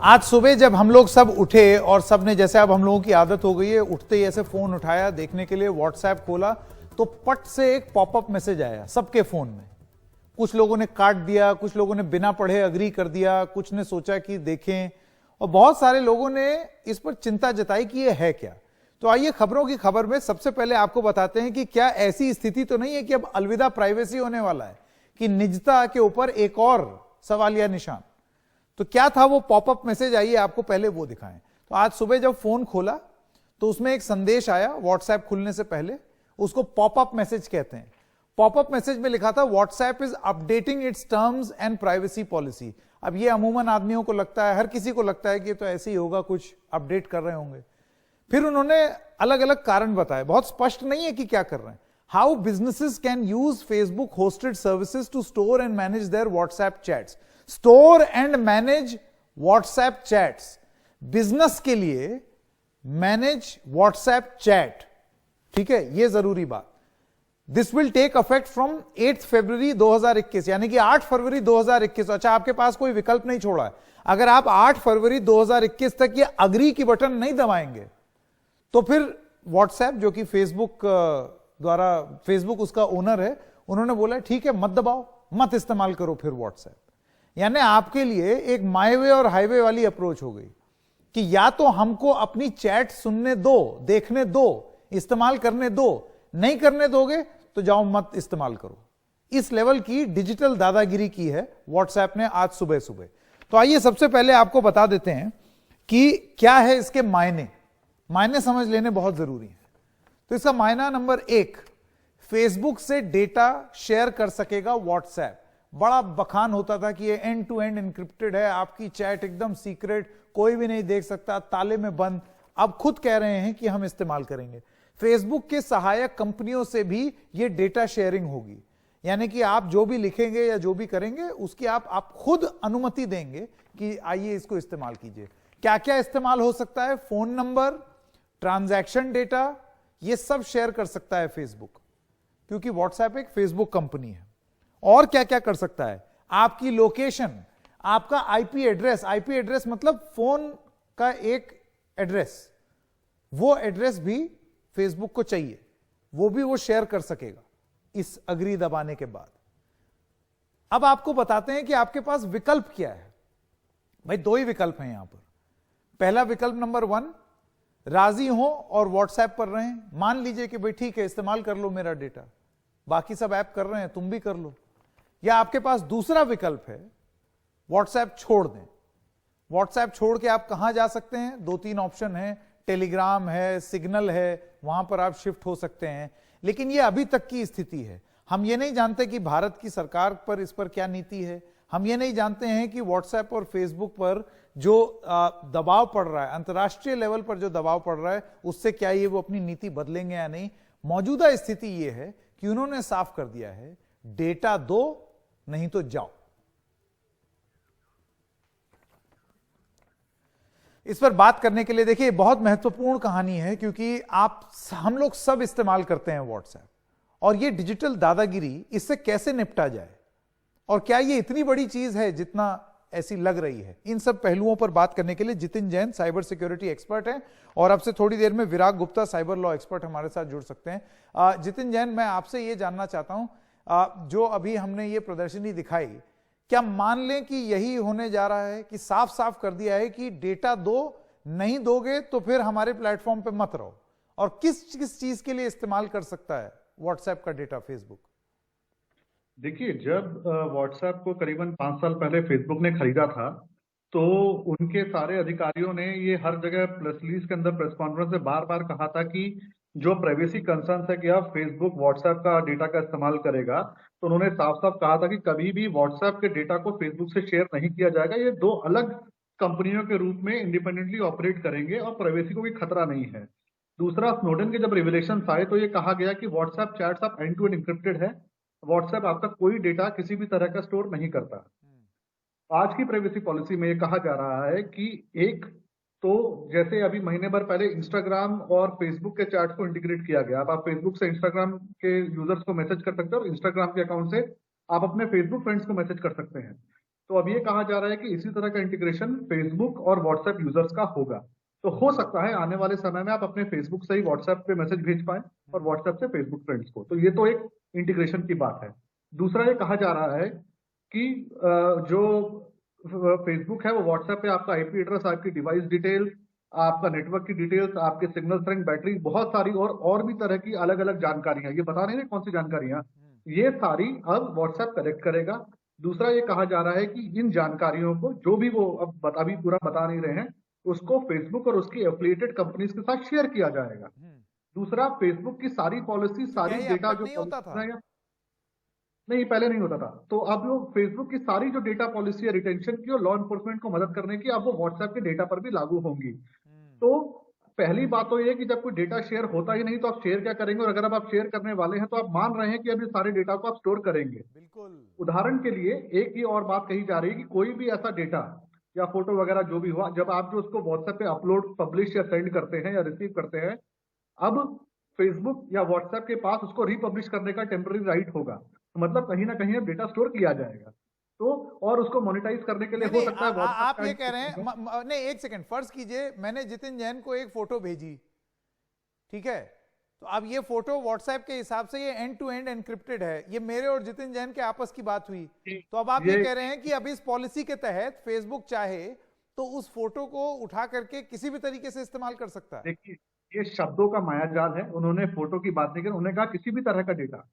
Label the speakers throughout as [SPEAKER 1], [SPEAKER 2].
[SPEAKER 1] आज सुबह जब हम लोग सब उठे और सब ने, जैसे अब हम लोगों की आदत हो गई है, उठते ही ऐसे फोन उठाया देखने के लिए, व्हाट्सएप खोला तो पट से एक पॉपअप मैसेज आया सबके फोन में। कुछ लोगों ने काट दिया, कुछ लोगों ने बिना पढ़े अग्री कर दिया, कुछ ने सोचा कि देखें, और बहुत सारे लोगों ने इस पर चिंता जताई कि ये है क्या। तो आइए खबरों की खबर में सबसे पहले आपको बताते हैं कि क्या ऐसी स्थिति तो नहीं है कि अब अलविदा प्राइवेसी होने वाला है, कि निजता के ऊपर एक और सवालिया निशान। तो क्या था वो पॉपअप मैसेज, आइए आपको पहले वो दिखाएं। तो आज सुबह जब फोन खोला तो उसमें एक संदेश आया व्हाट्सएप खुलने से पहले, उसको पॉपअप मैसेज कहते हैं। पॉपअप मैसेज में लिखा था WhatsApp is updating it's terms and privacy policy. अब ये अमूमन आदमियों को लगता है, हर किसी को लगता है कि तो ऐसे ही होगा, कुछ अपडेट कर रहे होंगे। फिर उन्होंने अलग अलग कारण बताए, बहुत स्पष्ट नहीं है कि क्या कर रहे हैं। How businesses can use Facebook hosted services to store and manage their WhatsApp chats. Store and manage WhatsApp chats, business के लिए मैनेज व्हाट्सएप चैट, ठीक है, यह जरूरी बात। This will take affect from 8 February 2021, यानी कि 8 फरवरी 2021। अच्छा, आपके पास कोई विकल्प नहीं छोड़ा है। अगर आप 8 फरवरी 2021 तक ये अग्री की बटन नहीं दबाएंगे तो फिर व्हाट्सएप, जो कि फेसबुक द्वारा, फेसबुक उसका ओनर है, उन्होंने बोला ठीक है मत दबाओ, मत इस्तेमाल करो फिर व्हाट्सएप। यानी आपके लिए एक माई वे और हाईवे वाली अप्रोच हो गई कि या तो हमको अपनी चैट सुनने दो, देखने दो, इस्तेमाल करने दो, नहीं करने दोगे तो जाओ मत इस्तेमाल करो। इस लेवल की डिजिटल दादागिरी की है व्हाट्सएप ने आज सुबह सुबह। तो आइए सबसे पहले आपको बता देते हैं कि क्या है इसके मायने समझ लेने बहुत जरूरी है। तो इसका मायना नंबर 1, फेसबुक से डेटा शेयर कर सकेगा व्हाट्सएप। बड़ा बखान होता था कि ये एंड टू एंड इंक्रिप्टेड है, आपकी चैट एकदम सीक्रेट, कोई भी नहीं देख सकता, ताले में बंद। अब खुद कह रहे हैं कि हम इस्तेमाल करेंगे। फेसबुक के सहायक कंपनियों से भी ये डेटा शेयरिंग होगी, यानी कि आप जो भी लिखेंगे या जो भी करेंगे उसकी आप खुद अनुमति देंगे कि आइए इसको इस्तेमाल कीजिए। क्या क्या इस्तेमाल हो सकता है? फोन नंबर, ट्रांजैक्शन डेटा, ये सब शेयर कर सकता है फेसबुक, क्योंकि व्हाट्सएप एक फेसबुक कंपनी है। और क्या क्या कर सकता है? आपकी लोकेशन, आपका आईपी एड्रेस मतलब फोन का एक एड्रेस, वो एड्रेस भी फेसबुक को चाहिए, वो भी वो शेयर कर सकेगा इस अग्री दबाने के बाद। अब आपको बताते हैं कि आपके पास विकल्प क्या है। भाई 2 ही विकल्प हैं यहां पर। पहला विकल्प नंबर 1, राजी हो और व्हाट्सएप पर रहें। मान लीजिए कि भाई ठीक है, इस्तेमाल कर लो मेरा डेटा, बाकी सब ऐप कर रहे हैं, तुम भी कर लो। या आपके पास दूसरा विकल्प है, व्हाट्सएप छोड़ दें। व्हाट्सएप छोड़ के आप कहां जा सकते हैं? 2-3 ऑप्शन है, टेलीग्राम है, सिग्नल है, वहां पर आप शिफ्ट हो सकते हैं। लेकिन ये अभी तक की स्थिति है। हम ये नहीं जानते कि भारत की सरकार पर इस पर क्या नीति है। हम ये नहीं जानते हैं कि व्हाट्सएप और फेसबुक पर जो दबाव पड़ रहा है, अंतर्राष्ट्रीय लेवल पर जो दबाव पड़ रहा है, उससे क्या ये वो अपनी नीति बदलेंगे या नहीं। मौजूदा स्थिति ये है कि उन्होंने साफ कर दिया है, डेटा दो नहीं तो जाओ। इस पर बात करने के लिए देखिए बहुत महत्वपूर्ण कहानी है, क्योंकि हम लोग सब इस्तेमाल करते हैं व्हाट्सएप, और ये डिजिटल दादागिरी, इससे कैसे निपटा जाए, और क्या ये इतनी बड़ी चीज है जितना ऐसी लग रही है। इन सब पहलुओं पर बात करने के लिए Jitin Jain cyber security expert हैं, और अब से थोड़ी देर में विराग गुप्ता साइबर लॉ एक्सपर्ट हमारे साथ जुड़ सकते हैं। जितिन जैन, मैं आपसे ये जानना चाहता हूं, जो अभी हमने ये प्रदर्शनी दिखाई, क्या मान लें कि यही होने जा रहा है कि साफ साफ कर दिया है कि डेटा दो, नहीं दोगे तो फिर हमारे प्लेटफॉर्म पे मत रहो? और किस किस चीज के लिए इस्तेमाल कर सकता है व्हाट्सएप का डेटा फेसबुक?
[SPEAKER 2] देखिए, जब व्हाट्सएप को करीबन 5 साल पहले फेसबुक ने खरीदा था, तो उनके सारे अधिकारियों ने ये हर जगह प्रेस रिलीज के अंदर, प्रेस कॉन्फ्रेंस में बार बार कहा था कि जो प्राइवेसी कंसर्न है कि अब फेसबुक व्हाट्सएप का डेटा का इस्तेमाल करेगा, तो उन्होंने साफ साफ कहा था कि कभी भी व्हाट्सएप के डेटा को फेसबुक से शेयर नहीं किया जाएगा। ये 2 अलग कंपनियों के रूप में इंडिपेंडेंटली ऑपरेट करेंगे और प्राइवेसी को कोई खतरा नहीं है। दूसरा, स्नोडेन के जब रिविलेशन आए तो ये कहा गया कि व्हाट्सएप चैट्स अब एंड टू एंड इंक्रिप्टेड है, व्हाट्सएप आपका कोई डेटा किसी भी तरह का स्टोर नहीं करता। आज की प्राइवेसी पॉलिसी में ये कहा जा रहा है कि एक तो जैसे अभी महीने भर पहले इंस्टाग्राम और फेसबुक के चैट को इंटीग्रेट किया गया, अब आप फेसबुक से इंस्टाग्राम के यूजर्स को मैसेज कर सकते हो और इंस्टाग्राम के अकाउंट से आप अपने फेसबुक फ्रेंड्स को मैसेज कर सकते हैं। तो अब ये कहा जा रहा है कि इसी तरह का इंटीग्रेशन फेसबुक और व्हाट्सएप यूजर्स का होगा। तो हो सकता है आने वाले समय में आप अपने फेसबुक से ही व्हाट्सएप पे मैसेज भेज पाए और व्हाट्सएप से फेसबुक फ्रेंड्स को। तो ये तो एक इंटीग्रेशन की बात है। दूसरा ये कहा जा रहा है कि जो फेसबुक है वो व्हाट्सएप पे आपका आईपी एड्रेस, आपकी डिवाइस डिटेल, आपका नेटवर्क की डिटेल्स, आपके सिग्नल स्ट्रेंथ, बैटरी, बहुत सारी और भी तरह की अलग अलग जानकारियां, ये बता नहीं रहे कौन सी जानकारियां, ये सारी अब व्हाट्सएप कलेक्ट करेगा। दूसरा ये कहा जा रहा है कि इन जानकारियों को जो भी वो अभी पूरा बता नहीं रहे हैं, उसको फेसबुक और उसकी एफिलिएटेड कंपनीज के साथ शेयर किया जाएगा। दूसरा, फेसबुक की सारी पॉलिसी, सारी डेटा जो
[SPEAKER 1] नहीं होता था?
[SPEAKER 2] नहीं, पहले नहीं होता था। तो अब वो फेसबुक की सारी जो डेटा पॉलिसी है रिटेंशन की और लॉ एनफोर्समेंट को मदद करने की, अब वो व्हाट्सएप के डेटा पर भी लागू होंगी। तो पहली बात तो ये कि जब कोई डेटा शेयर होता ही नहीं तो आप शेयर क्या करेंगे, और अगर अब आप शेयर करने वाले हैं तो आप मान रहे हैं कि अभी सारे डेटा को आप स्टोर करेंगे।
[SPEAKER 1] बिल्कुल।
[SPEAKER 2] उदाहरण के लिए एक ये और बात कही जा रही है कि कोई भी ऐसा डेटा या फोटो वगैरह जो भी हुआ, जब आप जो उसको व्हाट्सएप पे अपलोड, पब्लिश या सेंड करते हैं या रिसीव करते हैं, अब फेसबुक या व्हाट्सएप के पास उसको रिपब्लिश करने का टेम्पररी राइट होगा। तो मतलब कहीं ना कहीं अब डेटा स्टोर किया जाएगा। तो और उसको मोनेटाइज करने के लिए हो सकता है
[SPEAKER 1] आप ये कह रहे हैं, नहीं एक सेकंड, फर्ज कीजिए मैंने जितिन जैन को एक फोटो भेजी, ठीक है, तो अब ये फोटो व्हाट्सएप के हिसाब से ये एंड टू एंड एनक्रिप्टेड है, ये मेरे और जितिन जैन के आपस की बात हुई। तो अब आप ये कह रहे हैं कि अब इस पॉलिसी के तहत फेसबुक चाहे तो उस फोटो को उठा करके किसी भी तरीके से इस्तेमाल कर सकता है।
[SPEAKER 2] देखिए, ये शब्दों का मायाजाल है। उन्होंने फोटो की बात नहीं की, उन्होंने कहा किसी भी तरह का डेटा।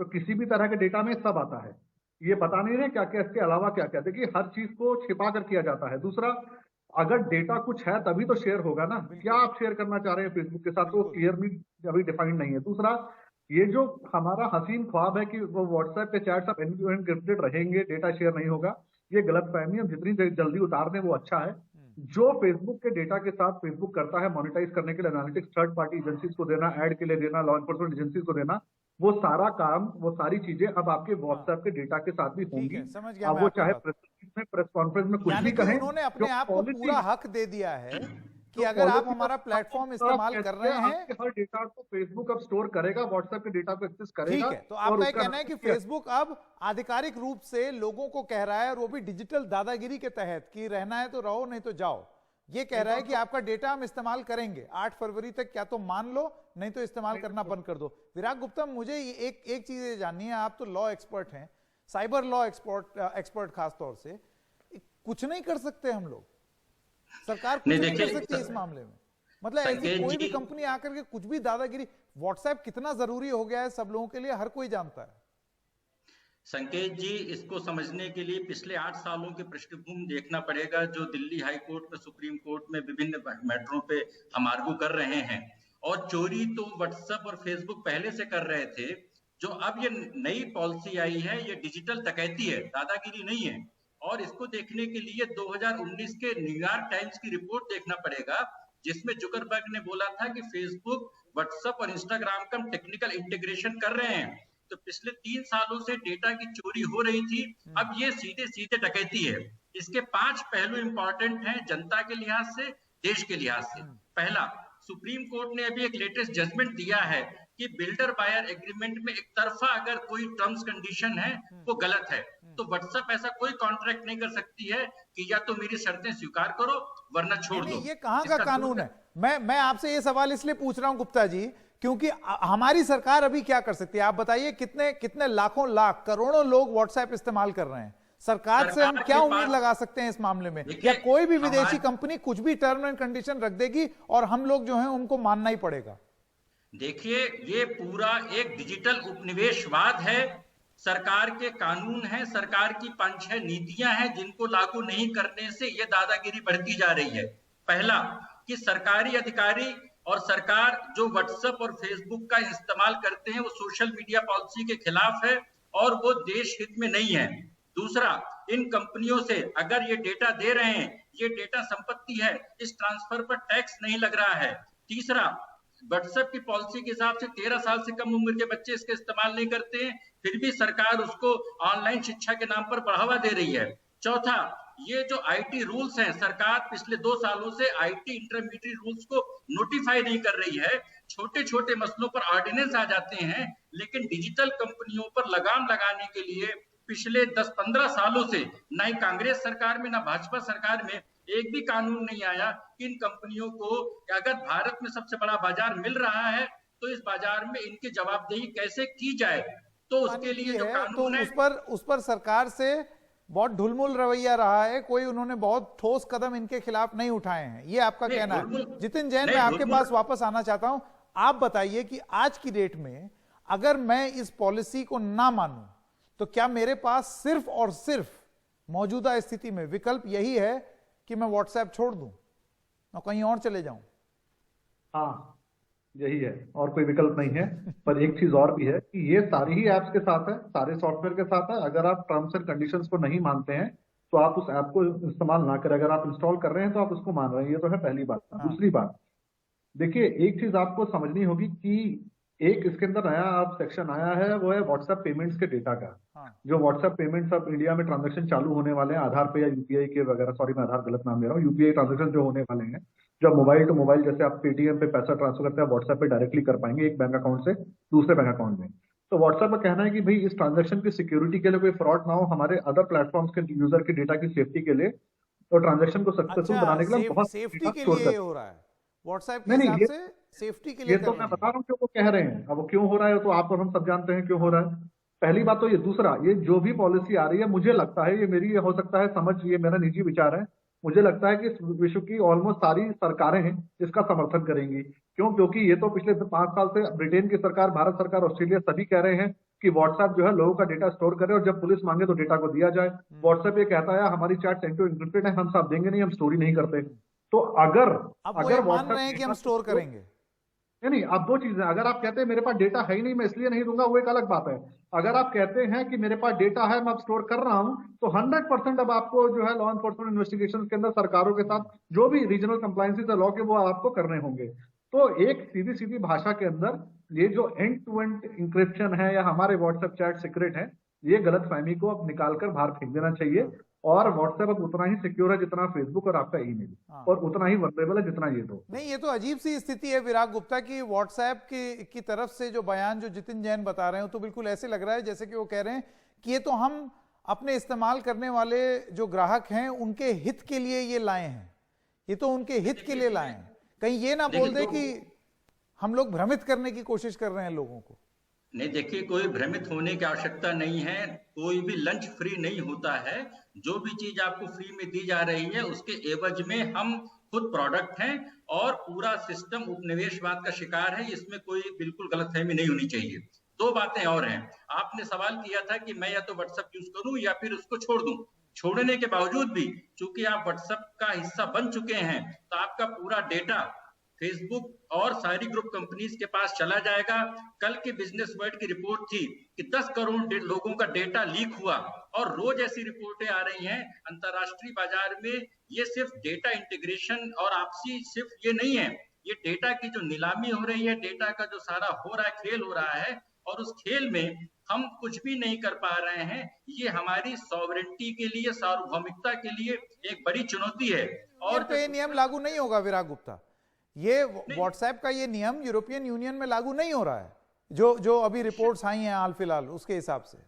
[SPEAKER 2] तो किसी भी तरह के डेटा में सब आता है, ये बता नहीं रहे क्या क्या, इसके अलावा क्या क्या। देखिए, हर चीज को छिपा कर किया जाता है। दूसरा, अगर डेटा कुछ है तभी तो शेयर होगा ना। क्या आप शेयर करना चाह रहे हैं फेसबुक के साथ, तो क्लियरली अभी डिफाइंड नहीं है। दूसरा, ये जो हमारा हसीन ख्वाब है कि वो व्हाट्सएप पे चैट्स सब एनक्रिप्टेड रहेंगे, डेटा शेयर नहीं होगा, ये गलत फहमी है। जितनी जल्दी उतार दें वो अच्छा है। जो फेसबुक के डेटा के साथ फेसबुक करता है मोनेटाइज करने के लिए एनालिटिक्स थर्ड पार्टी एजेंसीज को देना, ऐड के लिए देना, लॉ एनफोर्समेंट एजेंसीज को देना, वो सारा काम, वो सारी चीजें अब आपके व्हाट्सएप के डेटा के साथ भी होंगी। अब वो चाहे प्रेस कॉन्फ्रेंस में कुछ भी कहें,
[SPEAKER 1] उन्होंने अपने आप को पूरा हक दे दिया है कि अगर आप हमारा प्लेटफॉर्म इस्तेमाल कर रहे हैं,
[SPEAKER 2] हर डेटा को फेसबुक अब स्टोर करेगा, व्हाट्सएप के डेटा को एक्सेस करेगा।
[SPEAKER 1] ठीक है, तो आपका ये कहना है कि फेसबुक अब आधिकारिक रूप से लोगों को कह रहा है, और वो भी डिजिटल दादागिरी के तहत, कि रहना है तो रहो नहीं तो जाओ। ये कह रहा है कि आपका डेटा हम इस्तेमाल करेंगे 8 फरवरी तक, क्या तो मान लो नहीं तो इस्तेमाल करना बंद कर दो। विराग गुप्ता, मुझे एक चीज जाननी है, आप तो लॉ एक्सपर्ट हैं, साइबर लॉ एक्सपर्ट खास तौर से, कुछ नहीं कर सकते हम लोग? सरकार कुछ नहीं कर सकती इस मामले में? मतलब ऐसी कोई भी कंपनी आकर के कुछ भी दादागिरी, व्हाट्सएप कितना जरूरी हो गया है सब लोगों के लिए, हर कोई जानता है।
[SPEAKER 3] संकेत जी, इसको समझने के लिए पिछले 8 सालों की पृष्ठभूमि देखना पड़ेगा, जो दिल्ली हाई कोर्ट में, सुप्रीम कोर्ट में विभिन्न मैटरों पे हम आर्गू कर रहे हैं। और चोरी तो व्हाट्सएप और फेसबुक पहले से कर रहे थे। जो अब ये नई पॉलिसी आई है, ये डिजिटल डकैती है, दादागिरी नहीं है। और इसको देखने के लिए 2019 के न्यूयॉर्क टाइम्स की रिपोर्ट देखना पड़ेगा, जिसमें जुकरबर्ग ने बोला था कि फेसबुक, व्हाट्सएप और इंस्टाग्राम का टेक्निकल इंटीग्रेशन कर रहे हैं। तो पिछले 3 सालों से डेटा की चोरी हो रही थी, अब ये सीधे सीधे डकैती है। इसके 5 पहलू इंपॉर्टेंट हैं जनता के लिहाज से, देश के लिहाज से। पहला, सुप्रीम कोर्ट ने अभी एक लेटेस्ट जजमेंट दिया है कि बिल्डर बायर एग्रीमेंट में एक तरफा अगर कोई टर्म्स कंडीशन है वो गलत है। तो व्हाट्सएप ऐसा कोई कॉन्ट्रैक्ट नहीं कर सकती है कि या तो मेरी शर्तें स्वीकार करो वरना छोड़ दो।
[SPEAKER 1] ये कहां का कानून है? मैं आपसे ये सवाल इसलिए पूछ रहा हूं गुप्ता जी, क्योंकि हमारी सरकार अभी क्या कर सकती है? आप बताइए, कितने लाखों लाख करोड़ों लोग व्हाट्सएप इस्तेमाल कर रहे हैं, सरकार से हम क्या उम्मीद लगा सकते हैं इस मामले में? या कोई भी विदेशी कंपनी कुछ भी टर्म एंड कंडीशन रख देगी और हम लोग जो हैं उनको मानना ही पड़ेगा?
[SPEAKER 3] देखिए, ये पूरा एक डिजिटल उपनिवेशवाद है। सरकार के कानून है, सरकार की 5-6 नीतियां हैं, जिनको लागू नहीं करने से ये दादागिरी बढ़ती जा रही है। पहला, कि सरकारी अधिकारी और सरकार जो व्हाट्सएप और फेसबुक का इस्तेमाल करते हैं वो सोशल मीडिया पॉलिसी के खिलाफ है और वो देश हित में नहीं है। दूसरा, इन कंपनियों से अगर ये डेटा दे रहे हैं, ये डेटा संपत्ति है, इस ट्रांसफर पर टैक्स नहीं लग रहा है। तीसरा, व्हाट्सएप की पॉलिसी के हिसाब से 13 साल से कम उम्र के बच्चे इसका इस्तेमाल नहीं करते हैं, फिर भी सरकार उसको ऑनलाइन शिक्षा के नाम पर बढ़ावा दे रही है। चौथा, ये जो आईटी रूल्स हैं, सरकार पिछले 2 सालों से आईटी इंटरमीडिएट रूल्स को नोटिफाई नहीं कर रही है। छोटे छोटे मसलों पर ऑर्डिनेंस आ जाते हैं, लेकिन डिजिटल कंपनियों पर लगाम लगाने के लिए पिछले 10-15 सालों से ना ही कांग्रेस सरकार में ना भाजपा सरकार में एक भी कानून नहीं आया कि इन कंपनियों को अगर भारत में सबसे बड़ा बाजार मिल रहा है तो इस बाजार में इनकी जवाबदेही कैसे की जाए। तो उसके लिए जो कानून है
[SPEAKER 1] उस पर सरकार से बहुत ढुलमुल रवैया रहा है, कोई उन्होंने बहुत ठोस कदम इनके खिलाफ नहीं उठाए हैं, ये आपका कहना है। जितिन जैन, मैं आपके पास वापस आना चाहता हूं। आप बताइए कि आज की डेट में अगर मैं इस पॉलिसी को ना मानूं तो क्या मेरे पास सिर्फ और सिर्फ मौजूदा स्थिति में विकल्प यही है कि मैं व्हाट्सएप छोड़ दूं और कहीं और चले जाऊं?
[SPEAKER 2] हाँ, यही है, और कोई विकल्प नहीं है। पर एक चीज और भी है कि ये सारी ही ऐप्स के साथ है, सारे सॉफ्टवेयर के साथ है। अगर आप टर्म्स एंड कंडीशंस को नहीं मानते हैं तो आप उस ऐप को इस्तेमाल ना करें। अगर आप इंस्टॉल कर रहे हैं तो आप उसको मान रहे हैं, ये तो है पहली बात। दूसरी बात, देखिए एक चीज आपको समझनी होगी कि एक इसके अंदर नया अब सेक्शन आया है, वो है व्हाट्सएप पेमेंट्स के डेटा का। जो व्हाट्सएप पेमेंट्स अब इंडिया में ट्रांजैक्शन चालू होने वाले हैं आधार पे या यूपीआई के वगैरह, सॉरी मैं आधार गलत नाम ले रहा हूँ, यूपीआई ट्रांजैक्शन जो होने वाले हैं, जो मोबाइल टू मोबाइल, जैसे आप पेटीएम पे पैसा ट्रांसफर करते हैं व्हाट्सएप पे डायरेक्टली कर पाएंगे एक बैंक अकाउंट से दूसरे बैंक अकाउंट में। तो व्हाट्सएप का कहना है कि भाई इस ट्रांजैक्शन की सिक्योरिटी के लिए कोई फ्रॉड ना हो, हमारे अदर प्लेटफॉर्म्स के यूजर के डेटा की सेफ्टी के लिए, तो ट्रांजैक्शन को सक्सेसफुल बनाने के लिए बहुत
[SPEAKER 1] सेफ्टी के लिए हो रहा है व्हाट्सएप के हिसाब से, सेफ्टी के लिए।
[SPEAKER 2] ये तो मैं बता रहा हूँ क्यों वो कह रहे हैं। अब वो क्यों हो रहा है तो आप और हम सब जानते हैं क्यों हो रहा है। पहली बात तो ये। दूसरा, ये जो भी पॉलिसी आ रही है, मुझे लगता है, ये मेरी हो सकता है समझ, ये मेरा निजी विचार है, मुझे लगता है कि विश्व की ऑलमोस्ट सारी सरकारें हैं इसका समर्थन करेंगी। क्यों? क्योंकि ये तो पिछले 5 साल से ब्रिटेन की सरकार, भारत सरकार, ऑस्ट्रेलिया सभी कह रहे हैं कि व्हाट्सएप जो है लोगों का डेटा स्टोर करे और जब पुलिस मांगे तो डेटा को दिया जाए। व्हाट्सएप ये कहता है हमारी चैट सेंड टू एन्क्रिप्टेड है, हम सब देंगे नहीं, हम स्टोरी नहीं करते। तो अगर
[SPEAKER 1] मान रहे हैं कि हम स्टोर करेंगे,
[SPEAKER 2] नहीं, अब दो चीजें, अगर आप कहते हैं मेरे पास डेटा है ही नहीं मैं इसलिए नहीं दूंगा, वो एक अलग बात है। अगर आप कहते हैं कि मेरे पास डेटा है मैं अब स्टोर कर रहा हूं, तो 100% अब आपको जो है लॉ एनफोर्समेंट इन्वेस्टिगेशन के अंदर सरकारों के साथ जो भी रीजनल कंप्लायंसेस है लॉ के, वो आपको करने होंगे। तो एक सीधी सीधी भाषा के अंदर ये जो एंड टू एंड इंक्रिप्शन है या हमारे व्हाट्सएप चैट सीक्रेट है, ये गलत फहमी को अब निकालकर बाहर फेंक देना चाहिए। और व्हाट्सएप अब उतना ही सिक्योर है जितना फेसबुक और आपका ईमेल, और उतना ही वल्नरेबल है जितना ये तो।
[SPEAKER 1] नहीं, ये तो अजीब सी स्थिति है विराग गुप्ता की व्हाट्सएप की तरफ से जो बयान जो जितिन जैन बता रहे हो, तो बिल्कुल ऐसे लग रहा है जैसे कि वो कह रहे हैं कि ये तो हम अपने इस्तेमाल करने वाले जो ग्राहक हैं उनके हित के लिए ये लाए हैं, ये तो उनके हित के लिए लाए हैं। कहीं ये ना बोल दे कि हम लोग भ्रमित करने की कोशिश कर रहे हैं लोगों को।
[SPEAKER 3] नहीं, देखिए कोई भ्रमित होने की आवश्यकता नहीं है, कोई भी लंच फ्री नहीं होता है। जो भी चीज आपको फ्री में दी जा रही है उसके एवज में हम खुद प्रोडक्ट हैं और पूरा सिस्टम उपनिवेशवाद का शिकार है, इसमें कोई बिल्कुल गलतफहमी नहीं होनी चाहिए। दो बातें और हैं, आपने सवाल किया था कि मैं या तो व्हाट्सएप यूज करूं या फिर उसको छोड़ दूं। छोड़ने के बावजूद भी चूंकि आप व्हाट्सएप का हिस्सा बन चुके हैं तो आपका पूरा डेटा फेसबुक और सारी ग्रुप कंपनीज के पास चला जाएगा। कल की बिजनेस वर्ल्ड की रिपोर्ट थी कि 10 करोड़ लोगों का डेटा लीक हुआ, और रोज ऐसी रिपोर्टें आ रही हैं अंतरराष्ट्रीय बाजार में। ये सिर्फ डेटा इंटीग्रेशन और आपसी सिर्फ ये नहीं है, ये डेटा की जो नीलामी हो रही है, डेटा का जो सारा हो रहा है, खेल हो रहा है, और उस खेल में हम कुछ भी नहीं कर पा रहे हैं। ये हमारी सॉवरेंटी के लिए, सार्वभौमिकता के लिए एक बड़ी चुनौती है। और
[SPEAKER 1] तो ये नियम लागू नहीं होगा विराग गुप्ता, ये व्हाट्सएप का ये नियम यूरोपियन यूनियन में लागू नहीं हो रहा है, जो अभी रिपोर्ट्स आई हैं हाल फिलहाल उसके हिसाब से।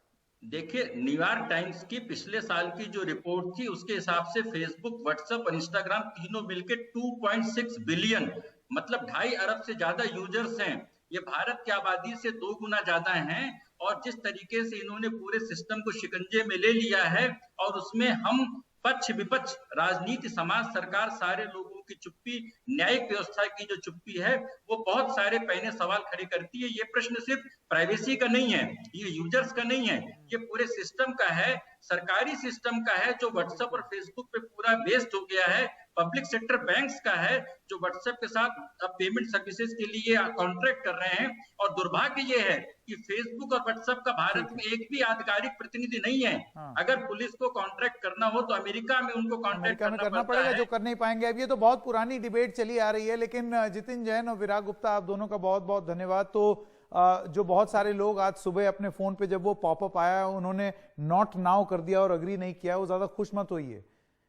[SPEAKER 3] देखिए, न्यूयॉर्क टाइम्स की पिछले साल की जो रिपोर्ट थी उसके हिसाब से फेसबुक, व्हाट्सएप और इंस्टाग्राम तीनों मिलकर 2.6 बिलियन, मतलब 2.5 अरब से ज्यादा यूजर्स हैं। ये भारत की आबादी से 2 गुना ज्यादा हैं। और जिस तरीके से इन्होंने पूरे सिस्टम को शिकंजे में ले लिया है, और उसमें हम पक्ष विपक्ष, राजनीति, समाज, सरकार, सारे लोगों की चुप्पी, न्यायिक व्यवस्था की जो चुप्पी है, वो बहुत सारे पहले सवाल खड़े करती है। ये प्रश्न सिर्फ प्राइवेसी का नहीं है, ये यूजर्स का नहीं है, ये पूरे सिस्टम का है, सरकारी सिस्टम का है, जो व्हाट्सएप और फेसबुक पे पूरा बेस्ड हो गया है। पब्लिक सेक्टर बैंक्स का है, जो व्हाट्सएप के साथ अब पेमेंट सर्विसेज के लिए कॉन्ट्रैक्ट कर रहे हैं। और दुर्भाग्य ये है कि फेसबुक और व्हाट्सएप का भारत में एक भी आधिकारिक प्रतिनिधि नहीं है। अगर पुलिस को कॉन्ट्रैक्ट करना हो तो अमेरिका में उनको कॉन्ट्रैक्ट करना पड़ेगा,
[SPEAKER 1] जो कर नहीं पाएंगे। अब ये तो बहुत पुरानी डिबेट चली आ रही है, लेकिन जितिन जैन और विराग गुप्ता, आप दोनों का बहुत बहुत धन्यवाद। तो जो बहुत सारे लोग आज सुबह अपने फोन पे जब वो पॉपअप आया उन्होंने नॉट नाउ कर दिया और अग्री नहीं किया, वो ज्यादा खुश मत होइए।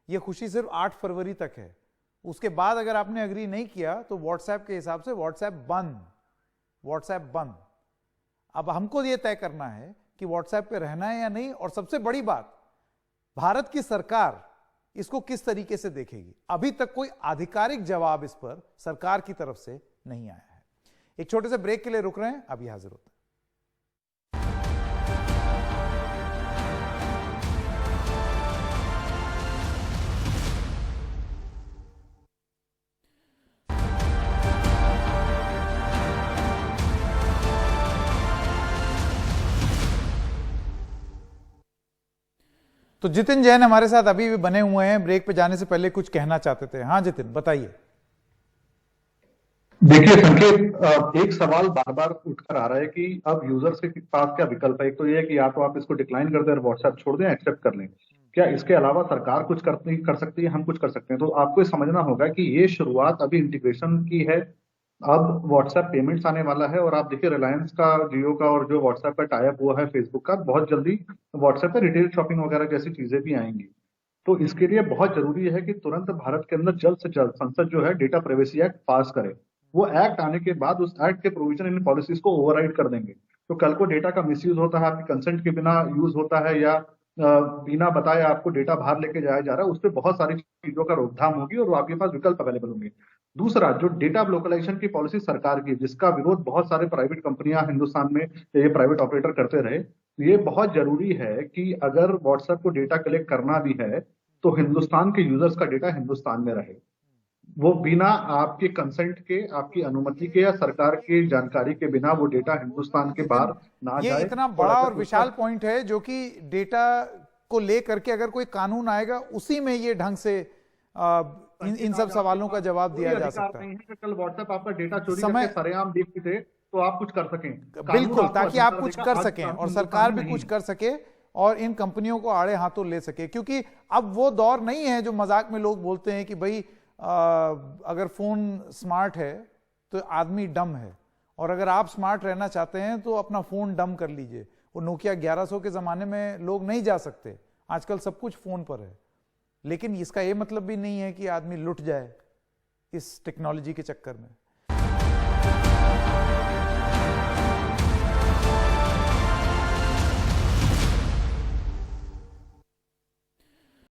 [SPEAKER 1] ये खुशी सिर्फ 8 फरवरी तक है, उसके बाद अगर आपने अग्री नहीं किया तो व्हाट्सएप के हिसाब से व्हाट्सएप बंद। अब हमको ये तय करना है कि व्हाट्सएप पे रहना है या नहीं, और सबसे बड़ी बात, भारत की सरकार इसको किस तरीके से देखेगी। अभी तक कोई आधिकारिक जवाब इस पर सरकार की तरफ से नहीं आया है। एक छोटे से ब्रेक के लिए रुक रहे हैं, अभी हाजिर होते हैं। तो जितिन जैन हमारे साथ अभी भी बने हुए हैं। ब्रेक पे जाने से पहले कुछ कहना चाहते थे। हाँ जितिन, बताइए।
[SPEAKER 2] देखिए संकेत, एक सवाल बार बार उठकर आ रहा है कि अब यूजर्स के पास क्या विकल्प है। एक तो ये है कि या तो आप इसको डिक्लाइन कर दें और व्हाट्सएप छोड़ दें, एक्सेप्ट कर लें। क्या इसके अलावा सरकार कुछ कर सकती है, हम कुछ कर सकते हैं? तो आपको ये समझना होगा कि ये शुरुआत अभी इंटीग्रेशन की है। अब व्हाट्सएप पेमेंट्स आने वाला है, और आप देखिए रिलायंस का, जियो का और जो व्हाट्सएप का टाई अप हुआ है फेसबुक का, बहुत जल्दी व्हाट्सएप पे रिटेल शॉपिंग वगैरह जैसी चीजें भी आएंगी। तो इसके लिए बहुत जरूरी है कि तुरंत भारत के अंदर जल्द से जल्द संसद जो है डेटा प्राइवेसी एक्ट पास करे। वो एक्ट आने के बाद उस एक्ट के प्रोविजन इन पॉलिसीज को ओवरराइड कर देंगे। तो कल को डेटा का मिसयूज होता है, आपकी कंसेंट के बिना यूज होता है, या बिना बताए आपको डेटा बाहर लेके जाया जा रहा है, उस पर बहुत सारी चीजों का रोकथाम होगी और आपके पास विकल्प अवेलेबल होंगे। दूसरा, जो डेटा लोकलाइजेशन की पॉलिसी सरकार की, जिसका विरोध बहुत सारे प्राइवेट कंपनियां हिंदुस्तान में, ये प्राइवेट ऑपरेटर करते रहे, ये बहुत जरूरी है कि अगर व्हाट्सएप को डेटा कलेक्ट करना भी है तो हिंदुस्तान के यूजर्स का डेटा हिंदुस्तान में रहे, वो बिना आपके कंसेंट के, आपकी अनुमति के या सरकार की जानकारी के बिना वो डेटा हिंदुस्तान के बाहर ना जाए।
[SPEAKER 1] ये इतना बड़ा और विशाल पॉइंट है जो कि डेटा को लेकर के अगर कोई कानून आएगा उसी में ये ढंग से इन सब सवालों का जवाब दिया जा सकता है।
[SPEAKER 2] कल व्हाट्सएप आपका डेटा चोरी करके सरेआम देखते थे तो आप कुछ कर सकें,
[SPEAKER 1] बिल्कुल, ताकि आप कुछ कर सकें और सरकार भी कुछ कर सके और इन कंपनियों को आड़े हाथों ले सके। क्योंकि अब वो दौर नहीं है जो मजाक में लोग बोलते हैं कि भाई अगर फोन स्मार्ट है तो आदमी डम है, और अगर आप स्मार्ट रहना चाहते हैं तो अपना फोन डम कर लीजिए। वो नोकिया 1100 के जमाने में लोग नहीं जा सकते, आजकल सब कुछ फोन पर है। लेकिन इसका ये मतलब भी नहीं है कि आदमी लुट जाए इस टेक्नोलॉजी के चक्कर में।